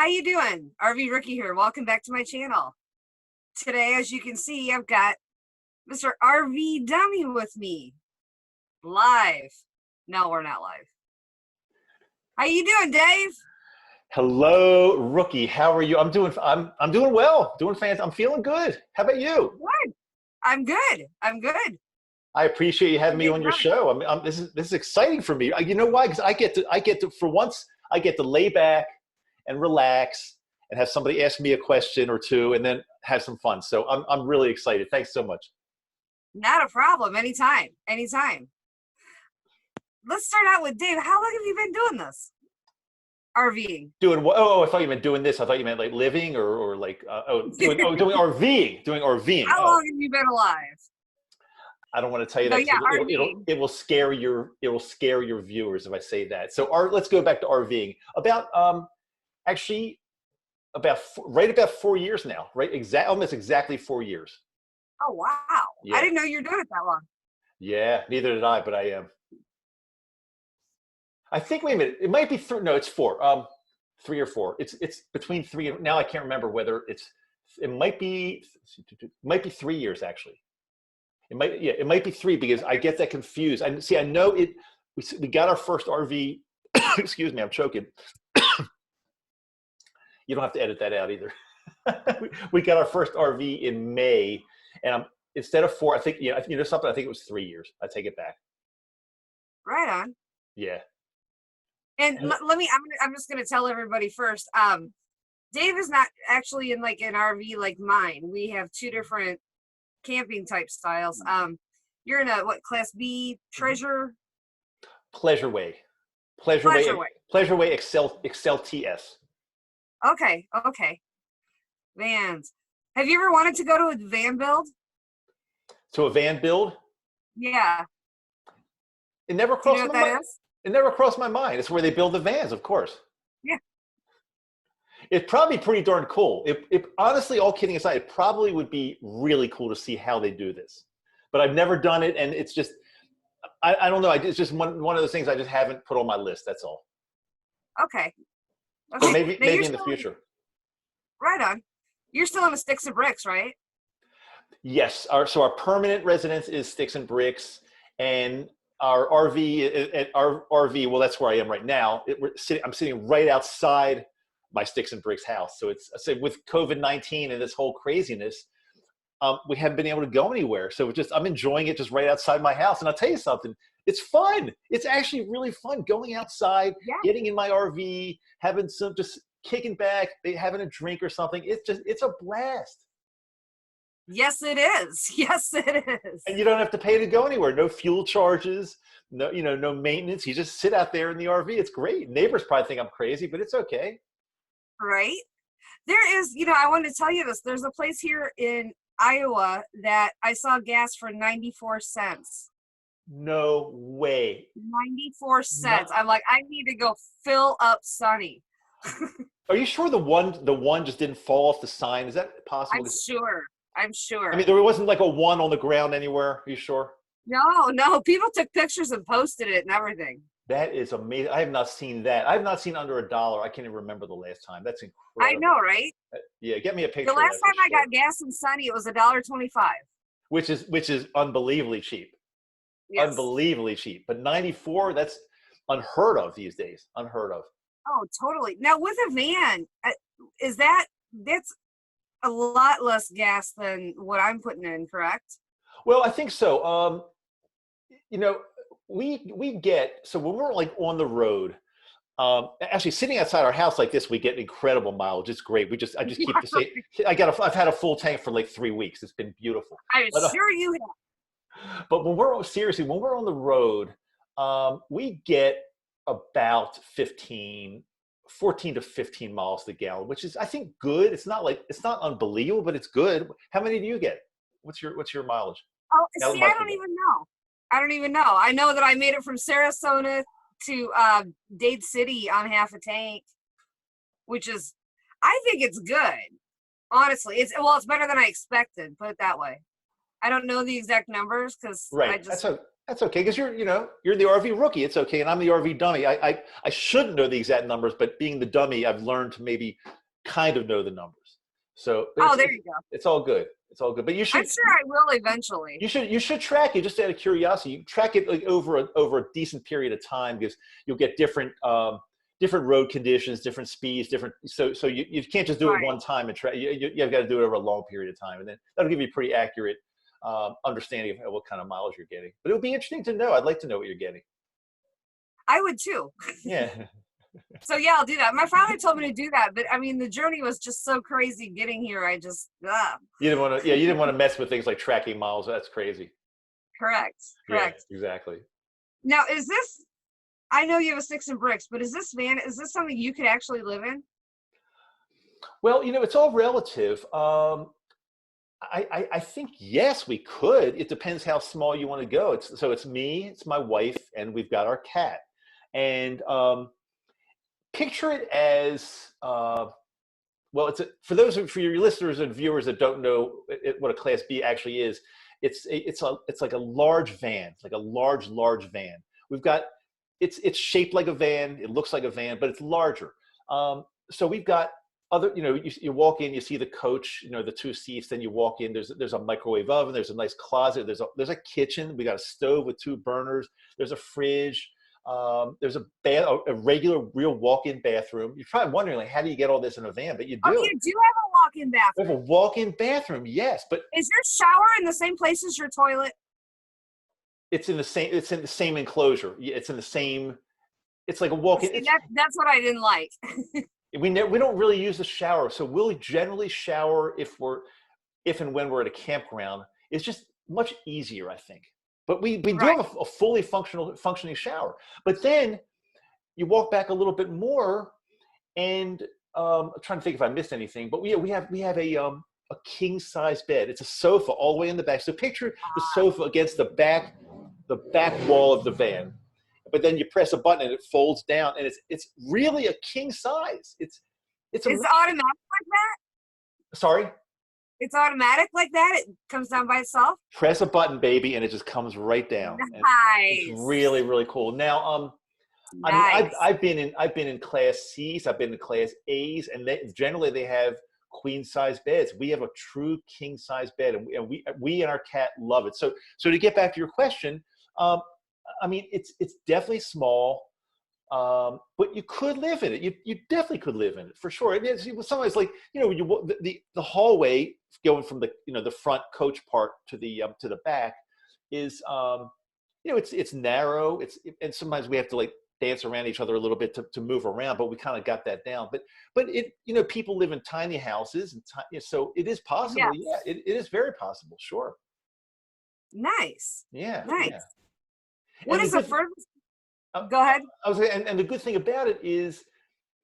How you doing? RV Rookie here. Welcome back to my channel. Today, as you can see, I've got Mr. RV Dummy with me. Live. No, we're not live. How you doing, Dave? Hello, Rookie. How are you? I'm doing well. Doing fantastic. I'm feeling good. How about you? Good. I'm good. I'm good. I appreciate you having me on your show. This is exciting for me. You know why? Because I get to for once I get to lay back and relax and have somebody ask me a question or two and then have some fun. So I'm really excited. Thanks so much. Not a problem. Anytime. Anytime. Let's start out with Dave. How long have you been doing this? RVing. Doing what? Oh, I thought you meant doing this. I thought you meant like living or like doing RVing. Doing RVing. How long have you been alive? I don't want to tell you that. Yeah, it will scare your viewers if I say that. So let's go back to RVing. About right about 4 years now. Right, almost exactly 4 years. Oh wow! Yeah. I didn't know you were doing it that long. Yeah, neither did I, but I am. I think, wait a minute, it might be three. No, it's 4. 3 or 4. It's between 3 and now I can't remember whether it might be 3 years actually. It might be 3 because I get that confused. I know it. We got our first RV. Excuse me, I'm choking. You don't have to edit that out either. we got our first RV in May, and instead of 4, I think something. I think it was 3 years. I take it back. Right on. Yeah. And I'm just gonna tell everybody first. Dave is not actually in like an RV like mine. We have 2 different camping type styles. You're in a what, Class B Treasure? Pleasureway Excel TS. Okay. Vans. Have you ever wanted to go to a van build? To a van build? Yeah. It never crossed my mind. It never crossed my mind. It's where they build the vans, of course. Yeah. It's probably pretty darn cool. It honestly, all kidding aside, it probably would be really cool to see how they do this. But I've never done it, and it's just, I don't know. It's just one of those things I just haven't put on my list. That's all. Okay. So maybe in the future. Right on. You're still in the Sticks and Bricks, right? Yes. Our permanent residence is Sticks and Bricks, and our RV. Well, that's where I am right now. I'm sitting right outside my Sticks and Bricks house. So with COVID-19 and this whole craziness, we haven't been able to go anywhere. So I'm enjoying it just right outside my house. And I'll tell you something, it's fun. It's actually really fun going outside, getting in my RV, having just kicking back, having a drink or something. It's a blast. Yes, it is. Yes, it is. And you don't have to pay to go anywhere. No fuel charges, no maintenance. You just sit out there in the RV. It's great. Neighbors probably think I'm crazy, but it's okay. Right. There is, I wanted to tell you this. There's a place here in Iowa that I saw gas for 94 cents. No way. 94 cents. No. I'm like, I need to go fill up Sunny. Are you sure the one just didn't fall off the sign? Is that possible? I'm sure. I mean, there wasn't like a 1 on the ground anywhere. Are you sure? No. People took pictures and posted it and everything. That is amazing. I have not seen that. I have not seen under $1. I can't even remember the last time. That's incredible. I know, right? Yeah, get me a picture. The last time I got gas in Sunny, it was $1.25. Which is unbelievably cheap. Yes. Unbelievably cheap. But 94, that's unheard of these days. Unheard of. Oh, totally. Now with a van, that's a lot less gas than what I'm putting in, correct? Well, I think so. We get, so when we're like on the road, actually sitting outside our house like this, we get incredible mileage. It's great. I just keep the same. I've had a full tank for like 3 weeks. It's been beautiful. I'm sure you have. But when we're on the road, we get about 14 to 15 miles to the gallon, which is, I think, good. It's not unbelievable, but it's good. How many do you get? What's your mileage? Oh, see, I don't even know. I know that I made it from Sarasota to Dade City on half a tank, which is, I think it's good. Honestly, it's better than I expected. Put it that way. I don't know the exact numbers because right. That's okay, because you're the RV rookie. It's okay, and I'm the RV dummy. I shouldn't know the exact numbers, but being the dummy, I've learned to maybe kind of know the numbers. So Oh, there you go. it's all good. It's all good. But I'm sure I will eventually. you should track it just out of curiosity. You track it like over a decent period of time, because you'll get different road conditions, different speeds, different. So you can't just do it one time and track. You've got to do it over a long period of time, and then that'll give you a pretty accurate understanding of what kind of miles you're getting. But it would be interesting to know. I'd like to know what you're getting. I would too. Yeah. So yeah, I'll do that. My father told me to do that, but I mean, the journey was just so crazy getting here. I just, You didn't want to. Yeah, you didn't want to mess with things like tracking miles. That's crazy. Correct. Yeah, exactly. Now, is this? I know you have a Sticks and Bricks, but is this something you could actually live in? Well, it's all relative. I think yes, we could. It depends how small you want to go. It's me, it's my wife, and we've got our cat. And picture it as for your listeners and viewers that don't know what a Class B actually is. It's like a large van, like a large van. We've got it's shaped like a van. It looks like a van, but it's larger. So we've got other, you walk in, you see the coach, the 2 seats. Then you walk in. There's a microwave oven. There's a nice closet. There's a kitchen. We got a stove with 2 burners. There's a fridge. There's a regular, real walk-in bathroom. You're probably wondering, like, how do you get all this in a van? But you do. Oh, you do have a walk-in bathroom. We have a walk-in bathroom, yes. But is your shower in the same place as your toilet? It's in the same enclosure. It's in the same. It's like a walk-in. See, that's what I didn't like. We don't really use the shower, so we'll generally shower if and when we're at a campground. It's just much easier, I think. But we do have a fully functioning shower. But then you walk back a little bit more, and I'm trying to think if I missed anything. But we have a king size bed. It's a sofa all the way in the back. So picture the sofa against the back wall of the van. But then you press a button and it folds down, and it's really a king size. It's automatic like that? Sorry? It's automatic like that? It comes down by itself? Press a button, baby, and it just comes right down. Nice. It's really, really cool. Now, nice. I've been in Class C's, I've been in Class A's, and generally they have queen size beds. We have a true king size bed, and we and our cat love it. So to get back to your question, I mean, it's definitely small, but you could live in it. You definitely could live in it for sure. And it's sometimes like, when the hallway going from the front coach part to the back is it's narrow. And sometimes we have to like dance around each other a little bit to move around, but we kind of got that down. But people live in tiny houses, and so it is possible. Yes. Yeah, it is very possible. Sure. Nice. Yeah. Nice. Yeah. What is the furthest? Go ahead. And the good thing about it is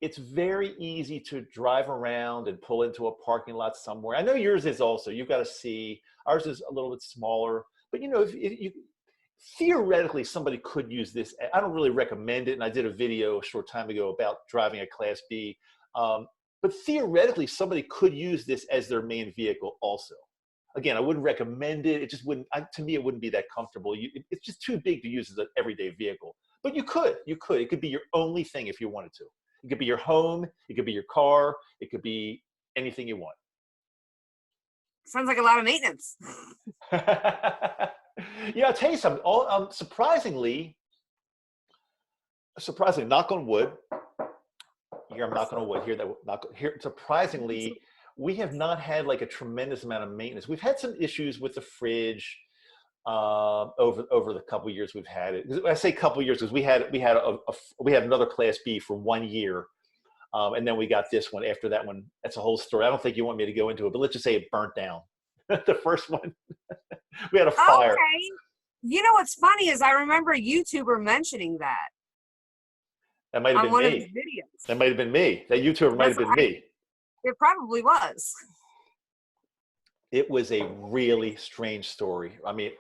it's very easy to drive around and pull into a parking lot somewhere. I know yours is also. You've got to see. Ours is a little bit smaller. But, if you theoretically, somebody could use this. I don't really recommend it. And I did a video a short time ago about driving a Class B. But theoretically, somebody could use this as their main vehicle also. Again, I wouldn't recommend it. It just wouldn't, to me, it wouldn't be that comfortable. It's just too big to use as an everyday vehicle. But you could. It could be your only thing if you wanted to. It could be your home. It could be your car. It could be anything you want. Sounds like a lot of maintenance. I'll tell you something. Surprisingly, knock on wood. Here, I'm knocking on wood. Here, surprisingly, we have not had like a tremendous amount of maintenance. We've had some issues with the fridge over the couple of years we've had it. I say couple of years because we had another Class B for 1 year, and then we got this one. After that one, that's a whole story. I don't think you want me to go into it, but let's just say it burnt down. The first one, we had a fire. Okay. What's funny is I remember a YouTuber mentioning that. That might have been one me. Of his videos. That might have been me. That YouTuber might have been me. It probably was. It was a really strange story. I mean,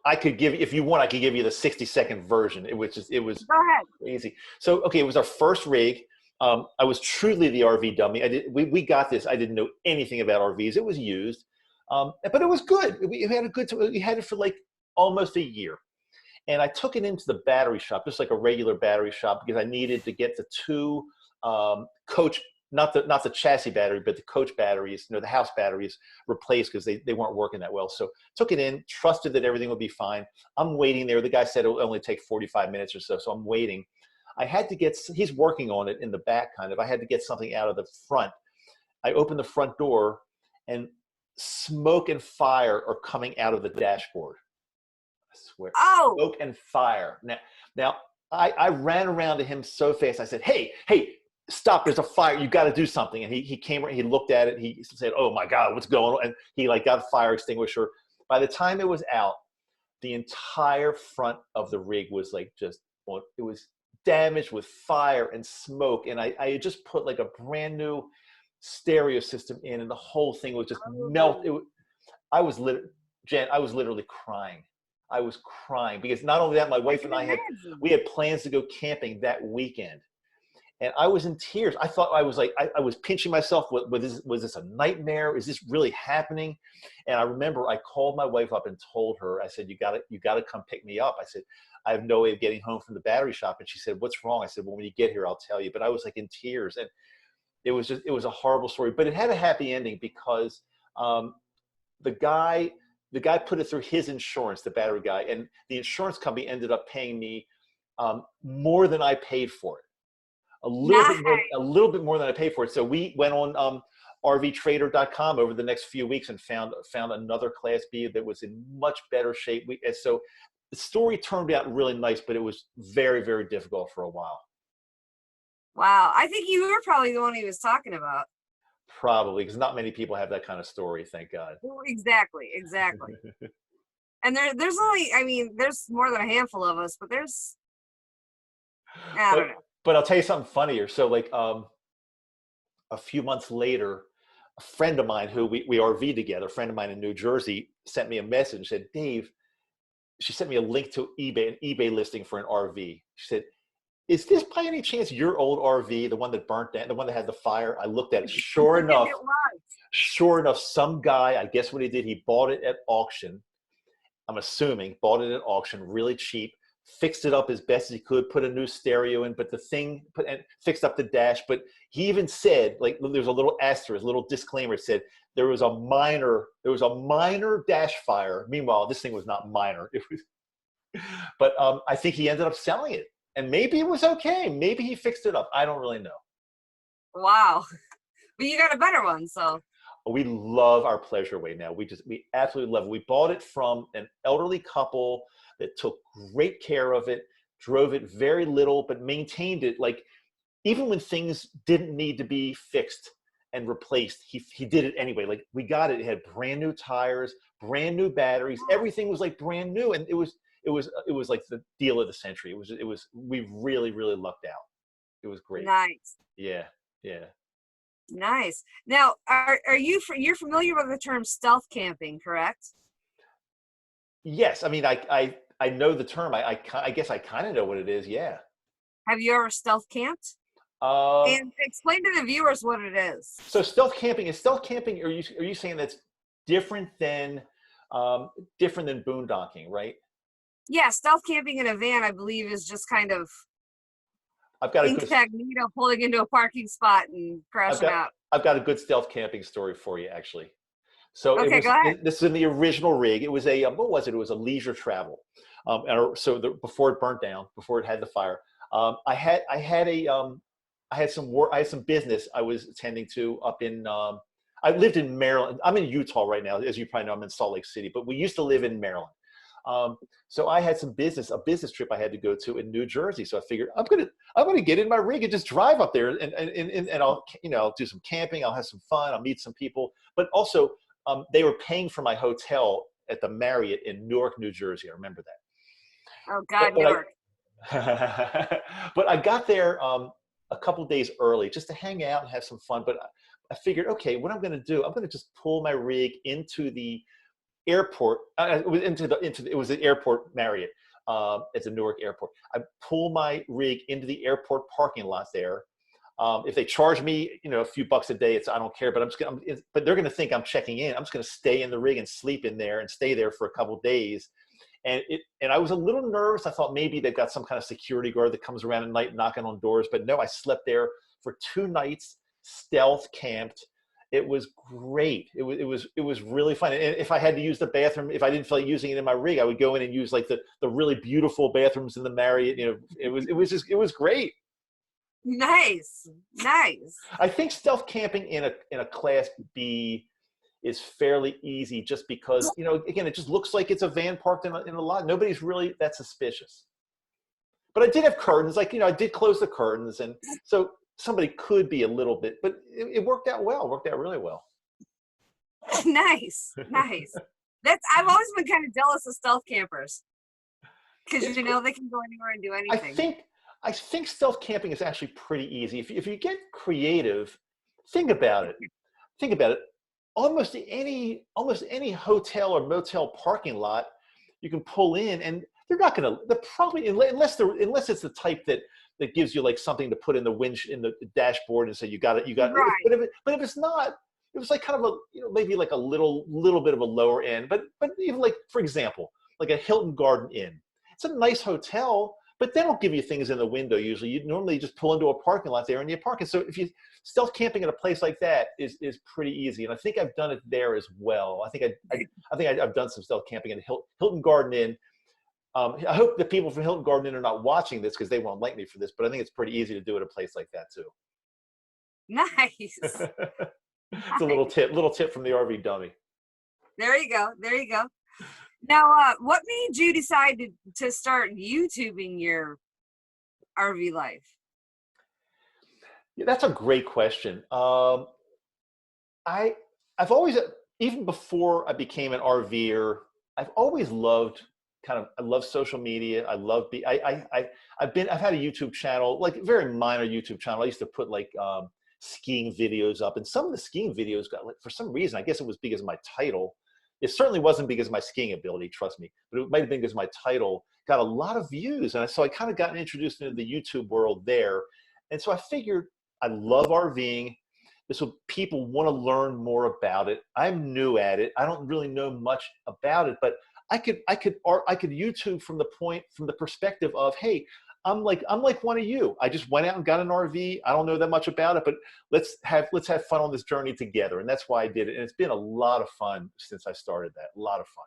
if you want, I could give you the 60-second version. It was Go ahead. Crazy. So, okay, it was our first rig. I was truly the RV dummy. We got this. I didn't know anything about RVs. It was used, but it was good. We had it for like almost a year, And I took it into the battery shop, just like a regular battery shop, because I needed to get the two coach, not the chassis battery, but the coach batteries, the house batteries replaced because they weren't working that well. So took it in, trusted that everything would be fine. I'm waiting there. The guy said it'll only take 45 minutes or so. So I'm waiting. I had to get, he's working on it in the back kind of. I had to get something out of the front. I opened the front door and smoke and fire are coming out of the dashboard. I swear. Oh, Smoke and fire. Now I ran around to him so fast. I said, hey, stop, there's a fire. You got to do something. And he came, he looked at it. He said, oh my God, what's going on? And he like got a fire extinguisher. By the time it was out, the entire front of the rig was like just, well, it was damaged with fire and smoke. And I had just put like a brand new stereo system in, and the whole thing was just melt. I was literally crying. I was crying because not only that, my wife and I had plans to go camping that weekend, and I was in tears. I thought I was like, I was pinching myself. Was this a nightmare? Is this really happening? And I remember I called my wife up and told her, I said, you got to come pick me up. I said, I have no way of getting home from the battery shop. And she said, what's wrong? I said, well, when you get here, I'll tell you. But I was like in tears, and it was a horrible story, but it had a happy ending because the guy put it through his insurance, the battery guy, and the insurance company ended up paying me more than I paid for it. A little bit more than I paid for it. So we went on RVTrader.com over the next few weeks and found another Class B that was in much better shape. And so the story turned out really nice, but it was very, very difficult for a while. Wow. I think you were probably the one he was talking about. Probably, because not many people have that kind of story, thank God. Well, exactly. And there's only, I mean, there's more than a handful of us, but there's, I don't know. But I'll tell you something funnier. So like a few months later, a friend of mine who we RV together, a friend of mine in New Jersey, sent me a message and said, Dave, she sent me a link to eBay, an eBay listing for an RV. She said, is this by any chance your old RV, the one that burnt down, the one that had the fire? I looked at it. Sure enough, some guy, I guess what he did, he bought it at auction. I'm assuming, bought it at auction, really cheap, fixed it up as best as he could, put a new stereo in, but and fixed up the dash. But he even said, like, there's a little asterisk, a little disclaimer, said there was a minor dash fire. Meanwhile, this thing was not minor. It was, but I think he ended up selling it. And maybe it was okay. Maybe he fixed it up. I don't really know. Wow. But you got a better one, so. We love our Pleasureway now. We absolutely love it. We bought it from an elderly couple that took great care of it, drove it very little, but maintained it. Like, even when things didn't need to be fixed and replaced, he did it anyway. Like, we got it. It had brand new tires, brand new batteries. Everything was like brand new. And it was like the deal of the century. We really, really lucked out. It was great. Nice. Yeah. Nice. Now, you're familiar with the term stealth camping, correct? Yes. I mean, I know the term. I guess I kind of know what it is. Yeah. Have you ever stealth camped? And explain to the viewers what it is. So stealth camping, are you saying that's different than boondocking, right? Yeah, stealth camping in a van, I believe, is just kind of incognito, pulling into a parking spot and crashing out. I've got a good stealth camping story for you, actually. So okay, go ahead. This is in the original rig. It was what was it? It was a leisure travel. Before it burnt down, before it had the fire, I had some business I was attending to up in. I lived in Maryland. I'm in Utah right now, as you probably know. I'm in Salt Lake City, but we used to live in Maryland. So I had a business trip I had to go to in New Jersey. So I figured I'm gonna get in my rig and just drive up there and I'll do some camping. I'll have some fun. I'll meet some people. But also, they were paying for my hotel at the Marriott in Newark, New Jersey. I remember that. Oh God, Newark. But I got there a couple days early just to hang out and have some fun. But I figured, okay, what I'm going to do, I'm going to just pull my rig into the airport. It was the airport Marriott. It's a Newark airport. I pull my rig into the airport parking lot there. If they charge me, a few bucks a day, I don't care. But but they're going to think I'm checking in. I'm just going to stay in the rig and sleep in there and stay there for a couple days. And I was a little nervous. I thought maybe they've got some kind of security guard that comes around at night knocking on doors, but no, I slept there for 2 nights, stealth camped. It was great. It was really fun. And if I had to use the bathroom, if I didn't feel like using it in my rig, I would go in and use like the really beautiful bathrooms in the Marriott. You know, it was great. Nice. Nice. I think stealth camping in a class B is fairly easy, just because, you know, again, it just looks like it's a van parked in a lot. Nobody's really that suspicious. But I did have curtains, like, you know, I did close the curtains, and so somebody could be a little bit, but it worked out well. It worked out really well. Nice. Nice. I've always been kind of jealous of stealth campers, because you know they can go anywhere and do anything. I think stealth camping is actually pretty easy. If you get creative, think about it. Think about it. Almost any hotel or motel parking lot, you can pull in, and they're probably, unless it's the type that gives you like something to put in the dashboard and say you got it. Right. But if it's not, it was like kind of a, you know, maybe like a little bit of a lower end. But even like, for example, like a Hilton Garden Inn. It's a nice hotel, but they don't give you things in the window usually. You normally just pull into a parking lot there and you park it. So if you stealth camping at a place like that is pretty easy, and I think I've done it there as well. I think I've done some stealth camping at Hilton Garden Inn. I hope the people from Hilton Garden Inn are not watching this, because they won't like me for this, but I think it's pretty easy to do at a place like that too. Nice. It's a little tip from the RV dummy. There you go. There you go. Now, what made you decide to start YouTubing your RV life? Yeah, that's a great question. I've always, even before I became an RVer, I've always loved I love social media. I love I've had a YouTube channel, like a very minor YouTube channel. I used to put like skiing videos up, and some of the skiing videos got, like, for some reason, I guess it was because of my title. It certainly wasn't because of my skiing ability, trust me, but it might have been because my title got a lot of views. And so I kind of got introduced into the YouTube world there. And so I figured, I love RVing. People want to learn more about it. I'm new at it. I don't really know much about it, but I could YouTube from the perspective of, hey, I'm like one of you. I just went out and got an RV. I don't know that much about it, but let's have fun on this journey together. And that's why I did it. And it's been a lot of fun since I started that. A lot of fun.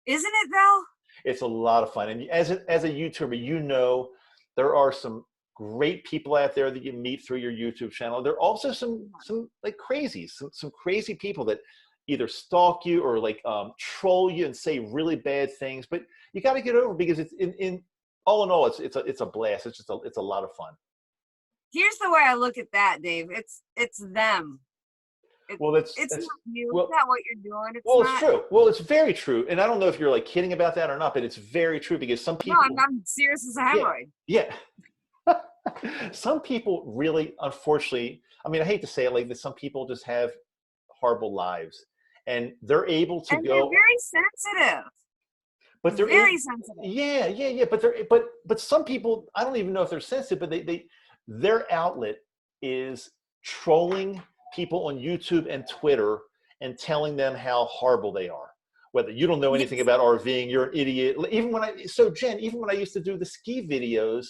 Isn't it though? It's a lot of fun. And as a YouTuber, you know, there are some great people out there that you meet through your YouTube channel. There are also some like crazies, some crazy people that either stalk you or like troll you and say really bad things. But you got to get over, because it's all in all, it's a blast. It's a lot of fun. Here's the way I look at that, Dave. It's them. It's not you. Well, it's not what you're doing. It's true. Well, it's very true. And I don't know if you're like kidding about that or not, but it's very true, because some people. No, I'm serious as a hemorrhoid. Yeah. Some people really, unfortunately, I mean, I hate to say it like this, some people just have horrible lives, and they're able to go. They're very sensitive. But they're very sensitive. Yeah. But some people, I don't even know if they're sensitive, but their outlet is trolling people on YouTube and Twitter and telling them how horrible they are. Whether you don't know anything about RVing, you're an idiot. Jen, even when I used to do the ski videos,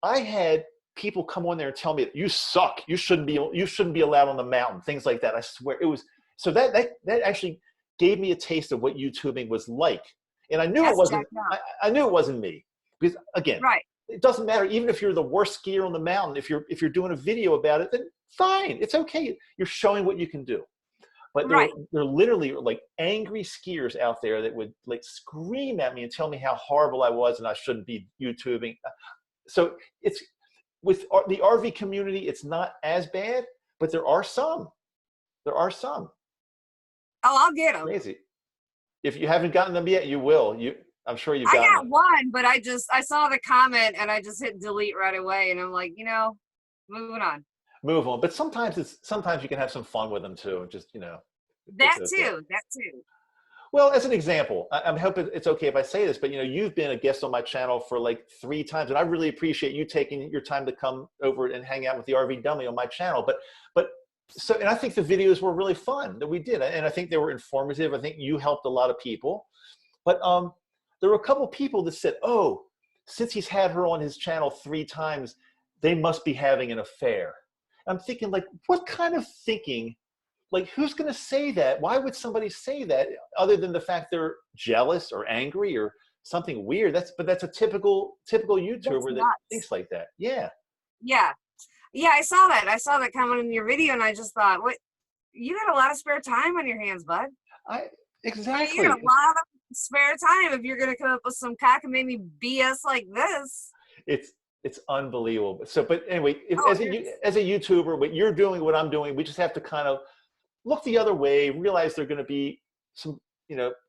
I had people come on there and tell me, you suck. You shouldn't be allowed on the mountain. Things like that. I swear it was. So that actually gave me a taste of what YouTubing was like. And I knew it wasn't. I knew it wasn't me, because again, right. It doesn't matter. Even if you're the worst skier on the mountain, if you're doing a video about it, then fine. It's okay. You're showing what you can do. But there are literally like angry skiers out there that would like scream at me and tell me how horrible I was and I shouldn't be YouTubing. So it's with the RV community, it's not as bad, but there are some. Oh, I'll get them. Crazy. If you haven't gotten them yet, you will. I'm sure you've gotten them. I got one, but I saw the comment and I just hit delete right away, and I'm like, moving on. Move on. But sometimes you can have some fun with them too. Just, That too. Well, as an example, I'm hoping it's okay if I say this, but you've been a guest on my channel for like 3 times, and I really appreciate you taking your time to come over and hang out with the RV Dummy on my channel. And I think the videos were really fun that we did, and I think they were informative. I think you helped a lot of people. But there were a couple people that said, oh, since he's had her on his channel 3 times, they must be having an affair. I'm thinking, like, what kind of thinking, like, who's going to say that? Why would somebody say that other than the fact they're jealous or angry or something weird? But that's a typical That's YouTuber that nuts. thinks like that. Yeah. Yeah. Yeah, I saw that. I saw that comment in your video, and I just thought, what? You got a lot of spare time on your hands, bud. Exactly. You got a lot of spare time if you're going to come up with some cockamamie BS like this. It's unbelievable. So, but anyway, Oh, as a YouTuber, what you're doing, what I'm doing, we just have to kind of look the other way, realize there are going to be some,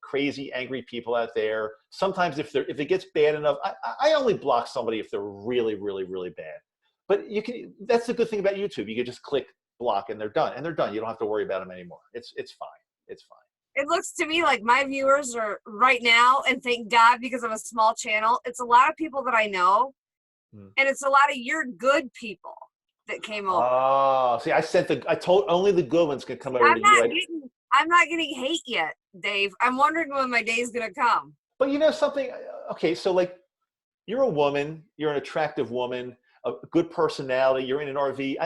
crazy, angry people out there. Sometimes if it gets bad enough, I only block somebody if they're really, really, really bad. But that's the good thing about YouTube. You can just click block and they're done. You don't have to worry about them anymore. It's fine. It's fine. it looks to me like my viewers are right now, and thank God, because of a small channel, it's a lot of people that I know, and it's a lot of your good people that came over. Oh, see, I told only the good ones can come over to you. I'm not getting hate yet, Dave. I'm wondering when my day is gonna come. But you know something? Okay, so like, you're a woman, you're an attractive woman, a good personality, you're in an RV.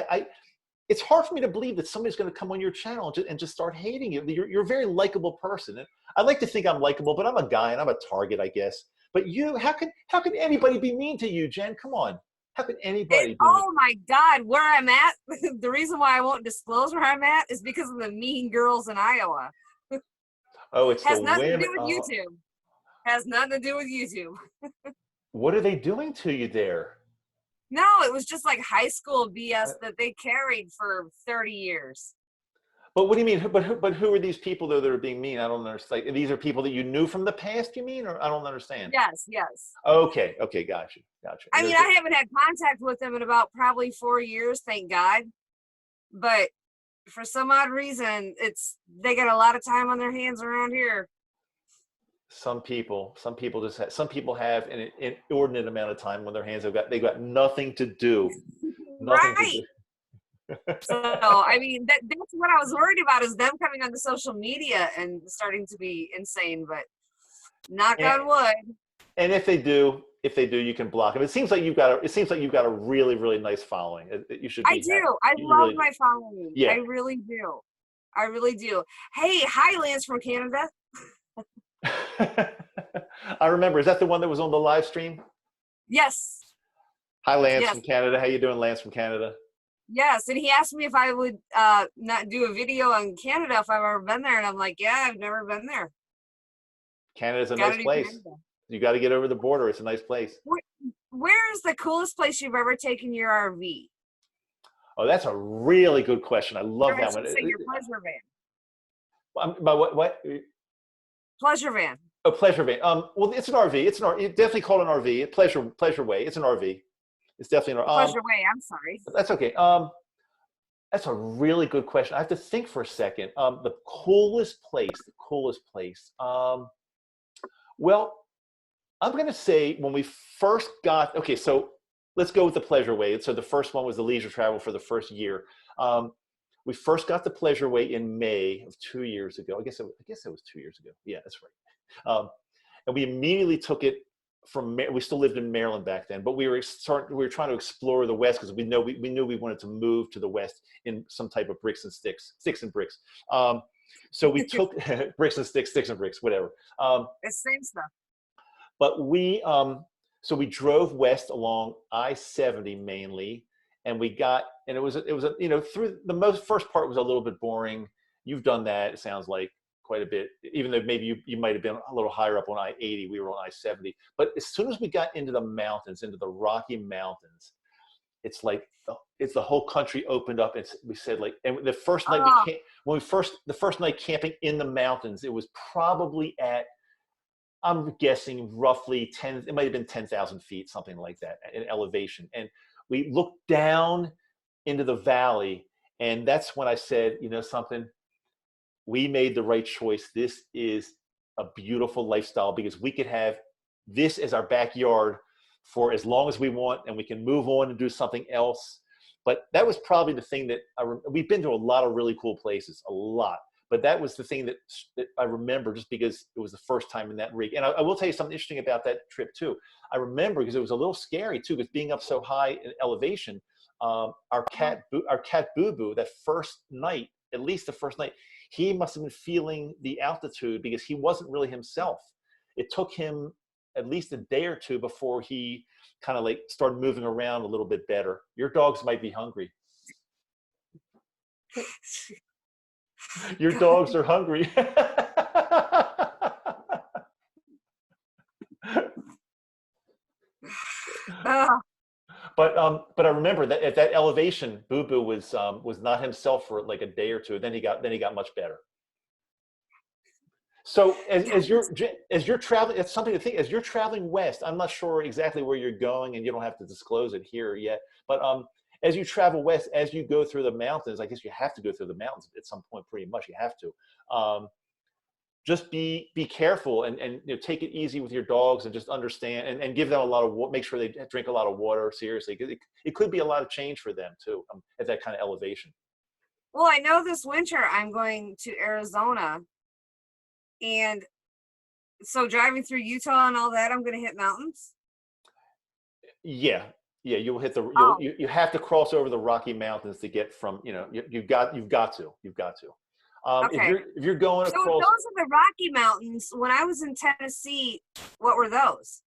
It's hard for me to believe that somebody's going to come on your channel and just start hating you. You're a very likable person. And I like to think I'm likable, but I'm a guy and I'm a target, I guess. But how can anybody be mean to you, Jen? Come on. How can anybody be Oh my God, where I'm at, the reason why I won't disclose where I'm at is because of the mean girls in Iowa. Oh, it's has the nothing women. to do with YouTube. Has nothing to do with YouTube. What are they doing to you there? No, it was just like high school BS that they carried for 30 years. But what do you mean? But who are these people though that are being mean? I don't understand. Like, these are people that you knew from the past, you mean? Or I don't understand. Yes. Okay, gotcha. I mean, I haven't had contact with them in about probably 4 years, thank God. But for some odd reason, they got a lot of time on their hands around here. Some people have an inordinate amount of time on their hands. They got nothing to do. Nothing right. to do. So I mean, that's what I was worried about, is them coming onto social media and starting to be insane. But knock on wood. And if they do, you can block them. It seems like you've got a really, really nice following. You should. I do. I love my following. Yeah. I really do. Hey, hi, Lance from Canada. I remember. Is that the one that was on the live stream? Yes. Hi, Lance from Canada. How you doing, Lance from Canada? Yes, and he asked me if I would not do a video on Canada if I've ever been there, and I'm like, yeah, I've never been there. Canada's a nice place. Canada. You got to get over the border. It's a nice place. Where is the coolest place you've ever taken your RV? Oh, that's a really good question. I love that one. Say your pleasure van. By what? Pleasure van. Oh, pleasure van. Well, it's an RV. It's definitely called an RV. Pleasure way. It's an RV. It's definitely an RV. Pleasure way. I'm sorry. That's okay. That's a really good question. I have to think for a second. The coolest place. Well, I'm going to say when we first got. Okay, so let's go with the pleasure way. So the first one was the leisure travel for the first year. We first got the pleasure way in May of 2 years ago. I guess it was 2 years ago. Yeah, that's right. And we immediately took it we still lived in Maryland back then, but we were trying to explore the West because we knew we wanted to move to the West in some type of sticks and bricks. So we took bricks and sticks and bricks, whatever. It's same stuff. But so we drove west along I-70 mainly. And it was through the first part was a little bit boring. You've done that, it sounds like, quite a bit, even though maybe you might have been a little higher up on I-80, we were on I-70. But as soon as we got into the mountains, into the Rocky Mountains, it's like it's the whole country opened up. We said, like, and the first night the first night camping in the mountains, it was probably at, I'm guessing roughly it might have been 10,000 feet, something like that in elevation. And we looked down into the valley, and that's when I said, you know something, we made the right choice. This is a beautiful lifestyle because we could have this as our backyard for as long as we want, and we can move on and do something else. But that was probably the thing that we've been to a lot of really cool places, a lot. But that was the thing that I remember, just because it was the first time in that rig. And I will tell you something interesting about that trip too. I remember because it was a little scary too, because being up so high in elevation, our cat Boo Boo, that first night, at least the first night, he must have been feeling the altitude because he wasn't really himself. It took him at least a day or two before he kind of like started moving around a little bit better. Your dogs might be hungry. Your dogs are hungry. Oh, But I remember that at that elevation, Boo Boo was not himself for like a day or two. Then he got much better. So as you're traveling, it's something to think. As you're traveling west, I'm not sure exactly where you're going, and you don't have to disclose it here yet. But as you travel west, as you go through the mountains, I guess you have to go through the mountains at some point. Pretty much, you have to. Just be careful and take it easy with your dogs, and just understand and give them a lot of make sure they drink a lot of water seriously, because it could be a lot of change for them too, at that kind of elevation. well, I know this winter I'm going to Arizona, and so driving through Utah and all that, I'm going to hit mountains. Yeah, you'll hit the Oh, you have to cross over the Rocky Mountains to get from you've got to. okay. If you're going So if across, those are the Rocky Mountains. When I was in Tennessee, what were those?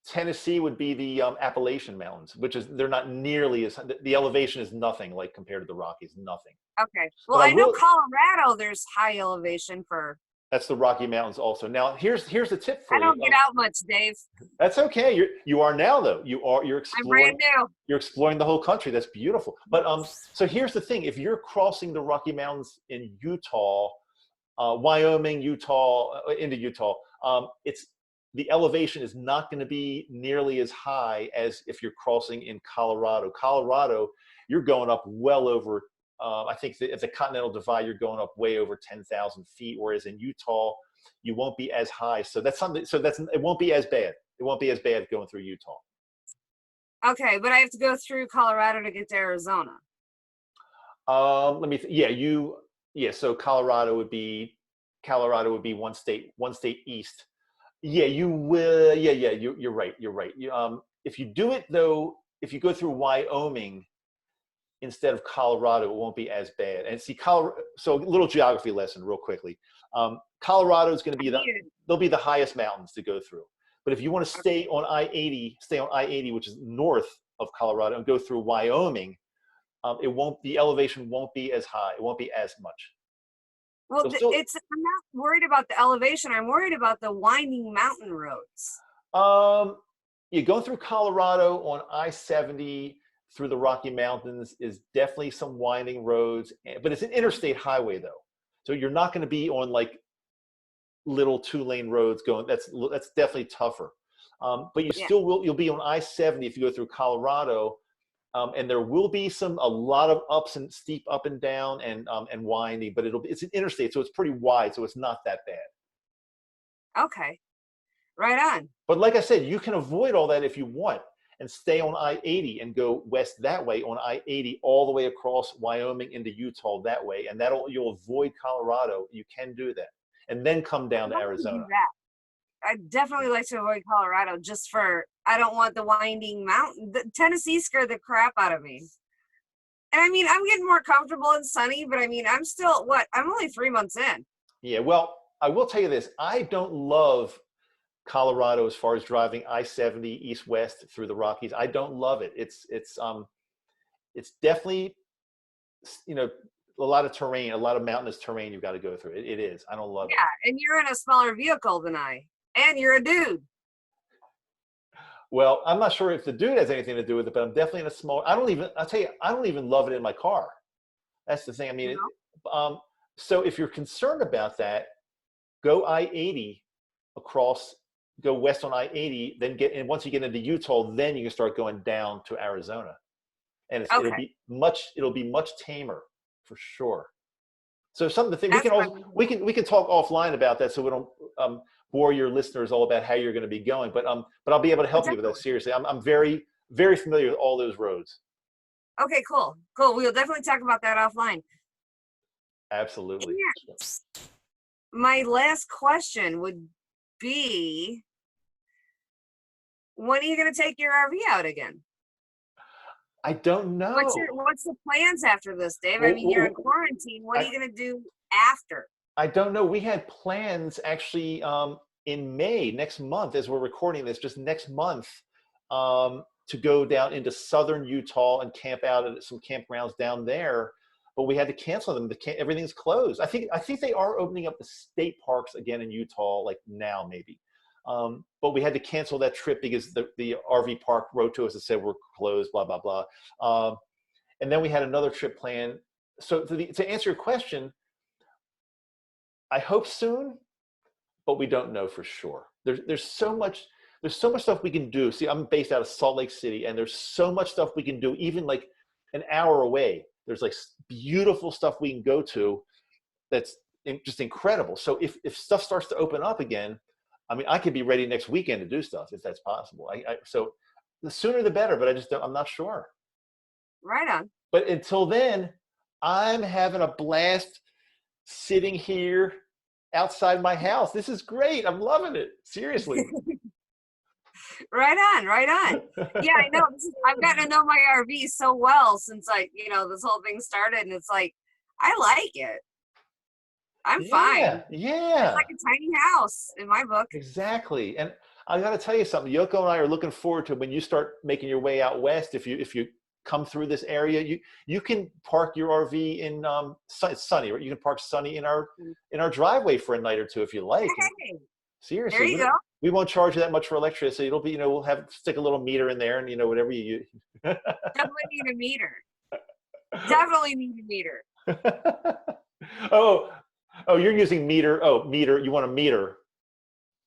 Tennessee would be the Appalachian Mountains, which is they're not nearly as the elevation is nothing like compared to the Rockies, nothing. Okay. Well, But I I know will. Colorado, there's high elevation for. That's the Rocky Mountains also. Now here's the tip I for you. don't get out much, Dave. That's okay. You are now though. You're I'm brand exploring. new. You're exploring the whole country. That's beautiful. But so here's the thing: if you're crossing the Rocky Mountains in Utah, Wyoming, Utah, into Utah, it's the elevation is not going to be nearly as high as if you're crossing in Colorado. Colorado, you're going up well over. I think at the Continental Divide, you're going up way over 10,000 feet, whereas in Utah, you won't be as high. So that's something. So it won't be as bad. It won't be as bad going through Utah. Okay, but I have to go through Colorado to get to Arizona. Let me. Yeah. So Colorado would be one state east. Yeah, you will. Yeah. You're right. You're right. If you do it though, if you go through Wyoming instead of Colorado, it won't be as bad. And see, Colorado. So a little geography lesson, real quickly. Colorado is going to be they'll be the highest mountains to go through. But if you want to stay on I-80, which is north of Colorado, and go through Wyoming, the elevation won't be as high. It won't be as much. Well, So still, I'm not worried about the elevation. I'm worried about the winding mountain roads. you're going through Colorado on I-70 through the Rocky Mountains is definitely some winding roads, but it's an interstate highway though. So you're not going to be on like little 2-lane roads going. That's definitely tougher. But you'll be on I-70 if you go through Colorado. And there will be a lot of ups and steep up and down and winding, but it's an interstate, so it's pretty wide, so it's not that bad. Okay, right on. But like I said, you can avoid all that if you want and stay on I-80 and go west that way on I-80 all the way across Wyoming into Utah that way, and you'll avoid Colorado. You can do that, and then come down to Arizona. I definitely like to avoid Colorado just for, I don't want the winding mountain. Tennessee scared the crap out of me. And I mean, I'm getting more comfortable and sunny, but I mean, I'm only 3 months in. Yeah, well, I will tell you this. I don't love Colorado as far as driving I-70 east-west through the Rockies. I don't love it. It's definitely, a lot of terrain, a lot of mountainous terrain you've got to go through. It is. I don't love it. Yeah, and you're in a smaller vehicle than I. And you're a dude. Well, I'm not sure if the dude has anything to do with it, but I'm definitely in a small. I'll tell you, I don't even love it in my car. That's the thing. I mean, so if you're concerned about that, go I-80 go west on I-80, then once you get into Utah, then you can start going down to Arizona, and it'll be much tamer for sure. So some of the things we can talk offline about that, so we don't bore your listeners all about how you're going to be going. But I'll be able to help you with that. Seriously, I'm very, very familiar with all those roads. Okay, cool. We'll definitely talk about that offline. Absolutely. And my last question would be, when are you going to take your RV out again? I don't know. What's the plans after this, Dave? I Well, mean, you're in quarantine. What are I, you going to do after? I don't know. We had plans actually in May, next month, as we're recording this, just next month, to go down into southern Utah and camp out at some campgrounds down there. But we had to cancel them. Everything's closed. I think they are opening up the state parks again in Utah, like now maybe. But we had to cancel that trip because the RV park wrote to us and said we're closed, blah blah blah. And then we had another trip planned. So to answer your question, I hope soon, but we don't know for sure. There's so much stuff we can do. See, I'm based out of Salt Lake City, and there's so much stuff we can do, even like an hour away. There's like beautiful stuff we can go to that's just incredible. So if stuff starts to open up again, I mean, I could be ready next weekend to do stuff if that's possible. So the sooner the better, but I'm not sure. Right on. But until then, I'm having a blast sitting here outside my house. This is great. I'm loving it. Seriously. Right on, right on. Yeah, I know. I've gotten to know my RV so well since this whole thing started, and it's like, I like it. I'm fine. Yeah. It's like a tiny house in my book. Exactly. And I got to tell you something. Yoko and I are looking forward to when you start making your way out west. If you come through this area, you can park your RV in Sunny, right? You can park Sunny in our driveway for a night or two if you like. Hey, seriously, there you go. We won't charge you that much for electricity. It'll be, we'll stick a little meter in there, and whatever you use. Definitely need a meter. Definitely need a meter. Oh, you're using meter. Oh, meter. You want a meter?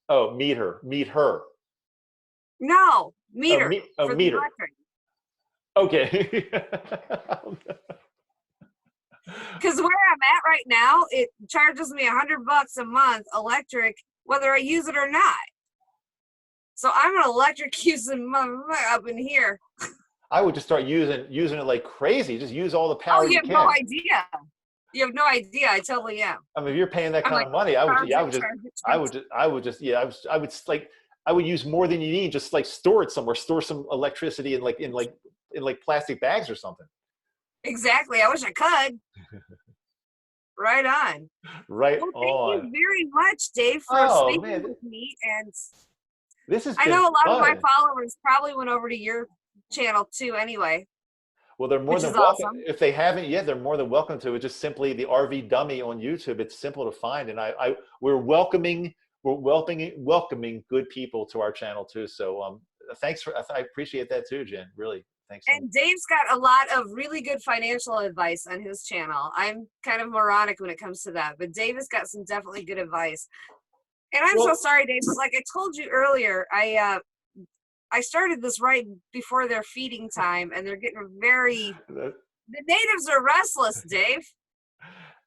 Oh, meter. Meet her. No, meter. For meter. Okay. Because where I'm at right now, it charges me $100 a month electric, whether I use it or not. So I'm an electric using up in here. I would just start using it like crazy. Just use all the power you can. You have no idea. You have no idea. I totally am. I mean, if you're paying that kind of money, I would use more than you need. Just like store it somewhere. Store some electricity in plastic bags or something. Exactly. I wish I could. Right on. Right on. Thank you very much, Dave, for speaking with me. And I know a lot of my followers probably went over to your channel too anyway. Well, they're more than welcome. Awesome. If they haven't yet, they're more than welcome to. It's just simply the RV Dummy on YouTube. It's simple to find, and we're welcoming good people to our channel too. So thanks I appreciate that too, Jen. Really, thanks. And Dave's got a lot of really good financial advice on his channel. I'm kind of moronic when it comes to that, but Dave has got some definitely good advice. And I'm so sorry, Dave. Like I told you earlier, I started this right before their feeding time, and they're getting the natives are restless, Dave.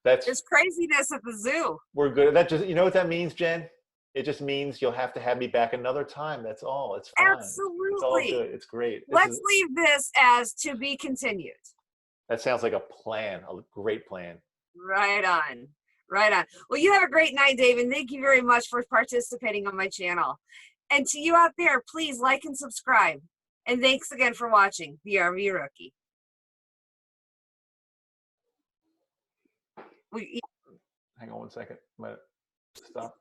There's craziness at the zoo. We're good. That just, what that means, Jen? It just means you'll have to have me back another time. That's all. It's fine. Absolutely. It's all good. It's great. Let's leave this as to be continued. That sounds like a great plan. Right on. Right on. Well, you have a great night, Dave, and thank you very much for participating on my channel. And to you out there, please like and subscribe. And thanks again for watching The RV Rookie. Hang on one second. Stop.